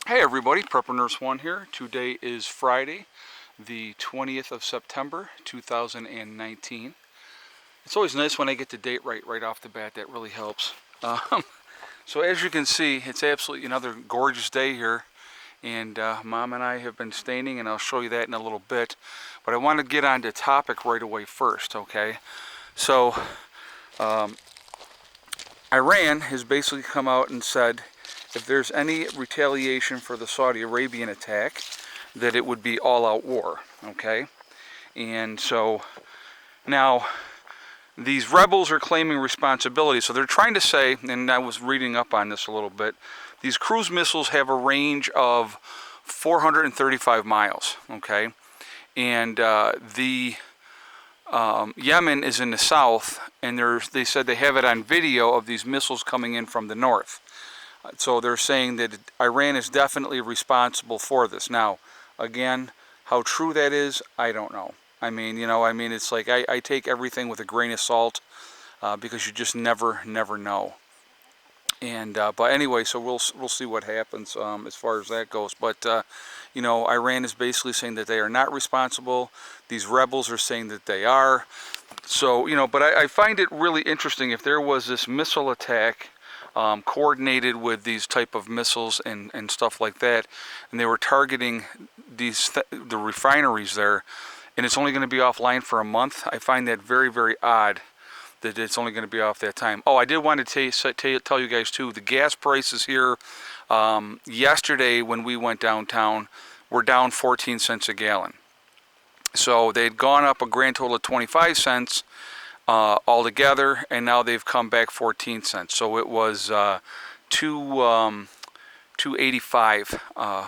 Hey everybody, Prepper Nurse 1 here. Today is Friday, the 20th of September, 2019. It's always nice when I get the date right off the bat. That really helps. So as you can see, it's absolutely another gorgeous day here. And Mom and I have been staining, and I'll show you that in a little bit. But I want to get on to topic right away first, okay? So Iran has basically come out and said if there's any retaliation for the Saudi Arabian attack, that it would be all-out war, okay? And so now these rebels are claiming responsibility. So they're trying to say, and I was reading up on this a little bit, these cruise missiles have a range of 435 miles, okay? And Yemen is in the south, and they said they have it on video of these missiles coming in from the north. So they're saying that Iran is definitely responsible for this. Now, again, how true that is, I don't know. I mean, it's like I take everything with a grain of salt because you just never know. And but anyway, so we'll see what happens as far as that goes. But Iran is basically saying that they are not responsible. These rebels are saying that they are. So but I find it really interesting if there was this missile attack coordinated with these type of missiles and stuff like that, and they were targeting the refineries there, and it's only going to be offline for a month. I find that very, very odd that it's only going to be off that time. Oh, I did want to tell you guys too, the gas prices here yesterday when we went downtown were down 14 cents a gallon. So they'd gone up a grand total of 25 cents altogether, and now they've come back 14 cents. So it was 285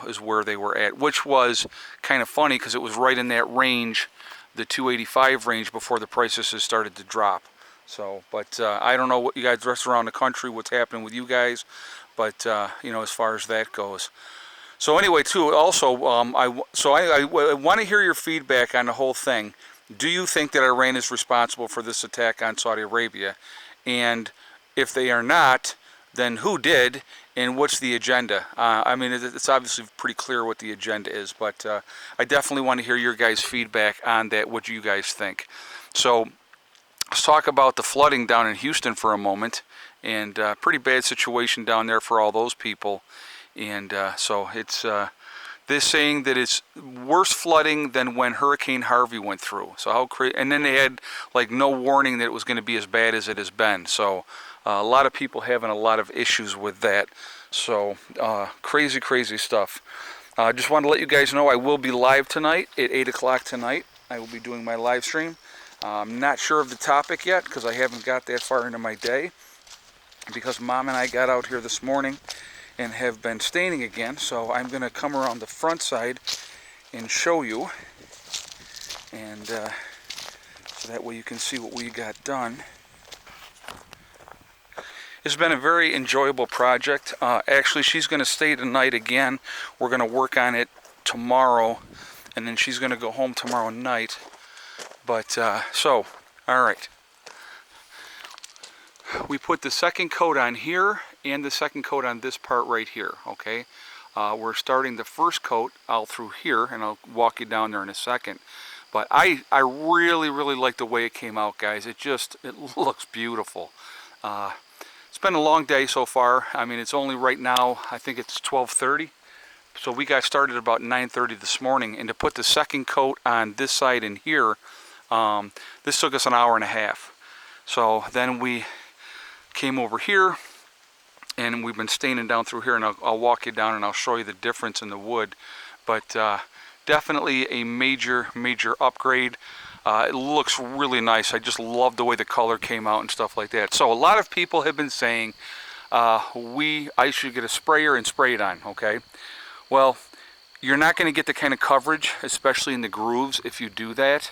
is where they were at, which was kind of funny because it was right in that range, the 285 range, before the prices has started to drop. So, but I don't know what you guys rest around the country, what's happening with you guys, but as far as that goes. So anyway, too, also, I want to hear your feedback on the whole thing. Do you think that Iran is responsible for this attack on Saudi Arabia? And if they are not, then who did, and what's the agenda? I mean, it's obviously pretty clear what the agenda is, but I definitely want to hear your guys' feedback on that, what you guys think. So let's talk about the flooding down in Houston for a moment, and pretty bad situation down there for all those people. And so it's they're saying that it's worse flooding than when Hurricane Harvey went through. So how crazy! And then they had like no warning that it was going to be as bad as it has been. So a lot of people having a lot of issues with that. So crazy stuff. Just want to let you guys know I will be live tonight at 8 o'clock tonight. I will be doing my live stream. I'm not sure of the topic yet because I haven't got that far into my day, because Mom and I got out here this morning and have been staining again. So I'm going to come around the front side and show you, and so that way you can see what we got done. It's been a very enjoyable project. Actually, she's going to stay tonight again. We're going to work on it tomorrow, and then she's going to go home tomorrow night. But so, all right. We put the second coat on here and the second coat on this part right here, okay? We're starting the first coat out through here, and I'll walk you down there in a second. But I really like the way it came out, guys. It looks beautiful. It's been a long day so far. I mean, it's only right now, I think it's 12:30. So we got started about 9:30 this morning, and to put the second coat on this side and here, this took us an hour and a half. So then we came over here, and we've been staining down through here, and I'll walk you down and I'll show you the difference in the wood. But definitely a major upgrade. It looks really nice. I just love the way the color came out and stuff like that. So a lot of people have been saying I should get a sprayer and spray it on, okay? Well, you're not going to get the kind of coverage, especially in the grooves, if you do that.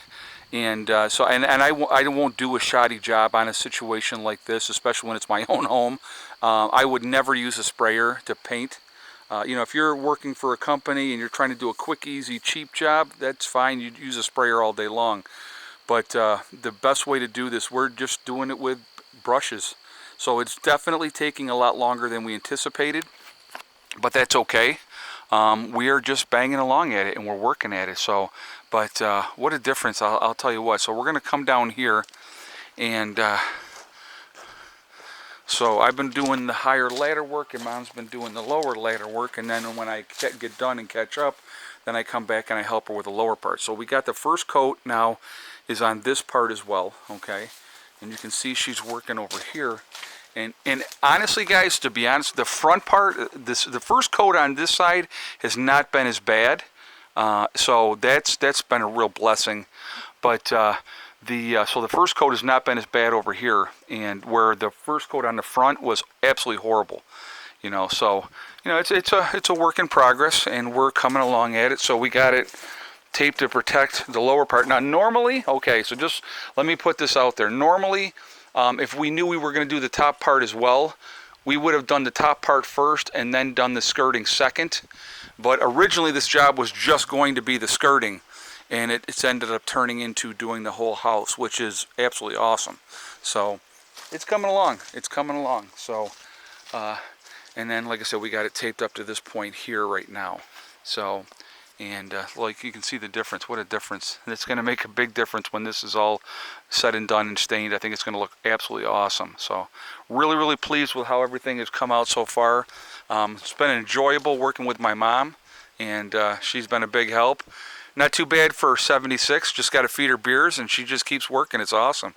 And I won't do a shoddy job on a situation like this, especially when it's my own home. I would never use a sprayer to paint. If you're working for a company and you're trying to do a quick, easy, cheap job, that's fine. You'd use a sprayer all day long. But the best way to do this, we're just doing it with brushes. So it's definitely taking a lot longer than we anticipated, but that's okay. we are just banging along at it and we're working at it. So, but what a difference, I'll tell you what. So we're going to come down here, and so I've been doing the higher ladder work, and Mom's been doing the lower ladder work, and then when I get done and catch up, then I come back and I help her with the lower part. So we got the first coat now is on this part as well, okay? And you can see she's working over here. And honestly, guys, to be honest, the front part, the first coat on this side has not been as bad. So that's been a real blessing. But so the first coat has not been as bad over here, and where the first coat on the front was absolutely horrible. You know, so you know it's a work in progress, and we're coming along at it. So we got it taped to protect the lower part. Now normally, okay, so just let me put this out there. Normally, if we knew we were going to do the top part as well, we would have done the top part first and then done the skirting second. But originally this job was just going to be the skirting, and it's ended up turning into doing the whole house, which is absolutely awesome. So it's coming along. It's coming along. So, and then, like I said, we got it taped up to this point here right now. So, and like you can see the difference. What a difference. And it's going to make a big difference when this is all said and done and stained. I think it's going to look absolutely awesome. So really, really pleased with how everything has come out so far. It's been enjoyable working with my mom, and she's been a big help. Not too bad for 76. Just got to feed her beers, and she just keeps working. It's awesome.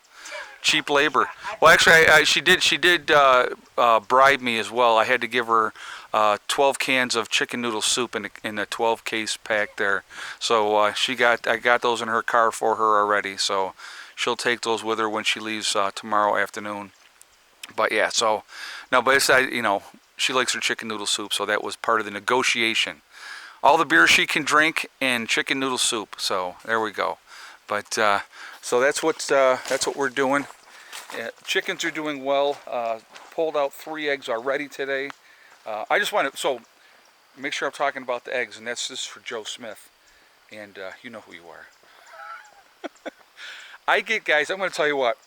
Cheap labor. Well, actually, she did bribe me as well. I had to give her 12 cans of chicken noodle soup in a 12 case pack there. So I got those in her car for her already. So she'll take those with her when she leaves tomorrow afternoon. But yeah, so no, but it's you know, she likes her chicken noodle soup, so that was part of the negotiation. All the beer she can drink and chicken noodle soup. So there we go. But so that's what we're doing. Chickens are doing well. Pulled out 3 eggs already today. I just want to make sure I'm talking about the eggs, and this is for Joe Smith, and you know who you are. I get, guys, I'm going to tell you what,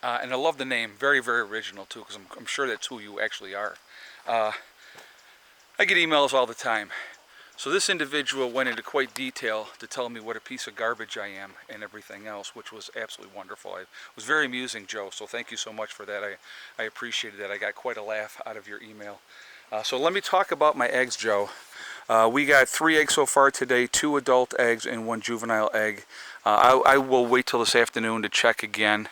and I love the name, very, very original too, because I'm sure that's who you actually are. I get emails all the time. So this individual went into quite detail to tell me what a piece of garbage I am and everything else, which was absolutely wonderful. It was very amusing, Joe, so thank you so much for that. I appreciated that. I got quite a laugh out of your email. So let me talk about my eggs, Joe. We got 3 eggs so far today, 2 adult eggs and 1 juvenile egg. I will wait till this afternoon to check again.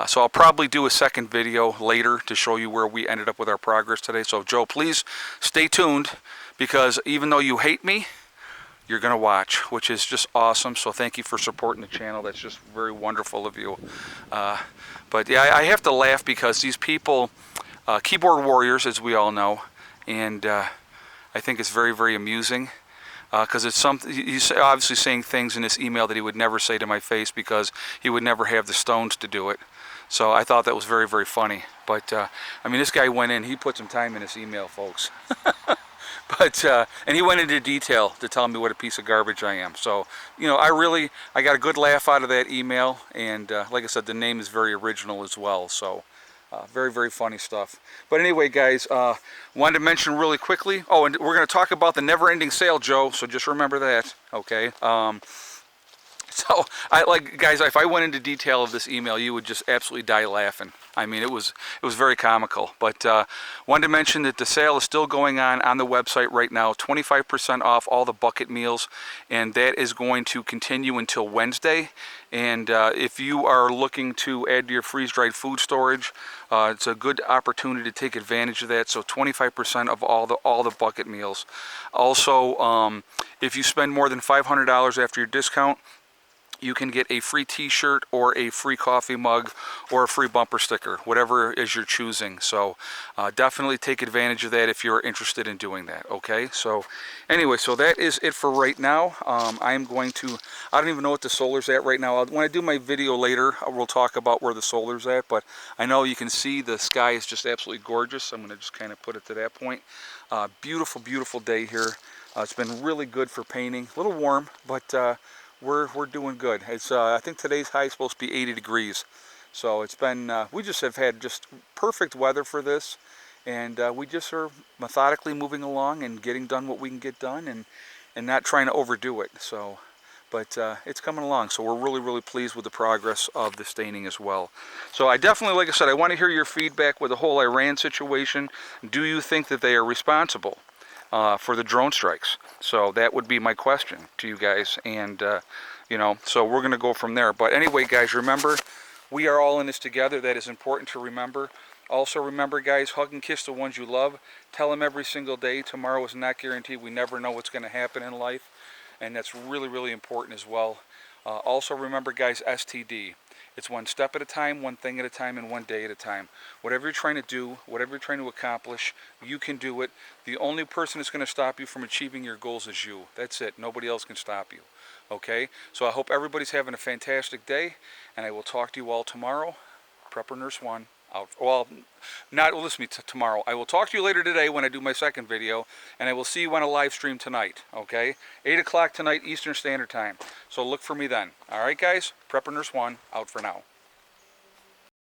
So I'll probably do a second video later to show you where we ended up with our progress today. So Joe, please stay tuned, because even though you hate me, you're going to watch, which is just awesome. So thank you for supporting the channel. That's just very wonderful of you. But yeah, I have to laugh because these people, keyboard warriors, as we all know, and I think it's very, very amusing. Because it's something, he's obviously saying things in this email that he would never say to my face, because he would never have the stones to do it. So I thought that was very, very funny. But I mean, this guy went in, he put some time in this email, folks. But and he went into detail to tell me what a piece of garbage I am. So, you know, I got a good laugh out of that email, and like I said, the name is very original as well. So very, very funny stuff. But anyway, guys, wanted to mention really quickly. Oh, and we're going to talk about the never-ending sale, Joe. So just remember that, okay? So, guys, if I went into detail of this email, you would just absolutely die laughing. I mean, it was very comical. But wanted to mention that the sale is still going on the website right now. 25% off all the bucket meals, and that is going to continue until Wednesday. And if you are looking to add to your freeze-dried food storage, it's a good opportunity to take advantage of that. So 25% of all the bucket meals. Also, if you spend more than $500 after your discount, you can get a free t-shirt or a free coffee mug or a free bumper sticker, whatever is you're choosing. So definitely take advantage of that if you're interested in doing that, okay? So anyway, so that is it for right now. I don't even know what the solar's at right now. When I do my video later, we'll talk about where the solar's at, but I know you can see the sky is just absolutely gorgeous. I'm going to just kind of put it to that point. Beautiful, beautiful day here. It's been really good for painting. A little warm, but we're doing good. It's I think today's high is supposed to be 80 degrees. So it's been, we just have had just perfect weather for this. And we just are methodically moving along and getting done what we can get done, and not trying to overdo it. So, but it's coming along. So we're really, really pleased with the progress of the staining as well. So I definitely, like I said, I want to hear your feedback with the whole Iran situation. Do you think that they are responsible for the drone strikes? So that would be my question to you guys. And, you know, so we're going to go from there. But anyway, guys, remember, we are all in this together. That is important to remember. Also remember, guys, hug and kiss the ones you love. Tell them every single day. Tomorrow is not guaranteed. We never know what's going to happen in life. And that's really, really important as well. Also remember, guys, STD. It's one step at a time, one thing at a time, and one day at a time. Whatever you're trying to do, whatever you're trying to accomplish, you can do it. The only person that's going to stop you from achieving your goals is you. That's it. Nobody else can stop you. Okay? So I hope everybody's having a fantastic day, and I will talk to you all tomorrow. Prepper Nurse 1 out. Well, not listen to me tomorrow. I will talk to you later today when I do my second video, and I will see you on a live stream tonight. Okay? 8 o'clock tonight Eastern Standard Time. So look for me then. All right, guys? Prepper Nurse 1 out for now.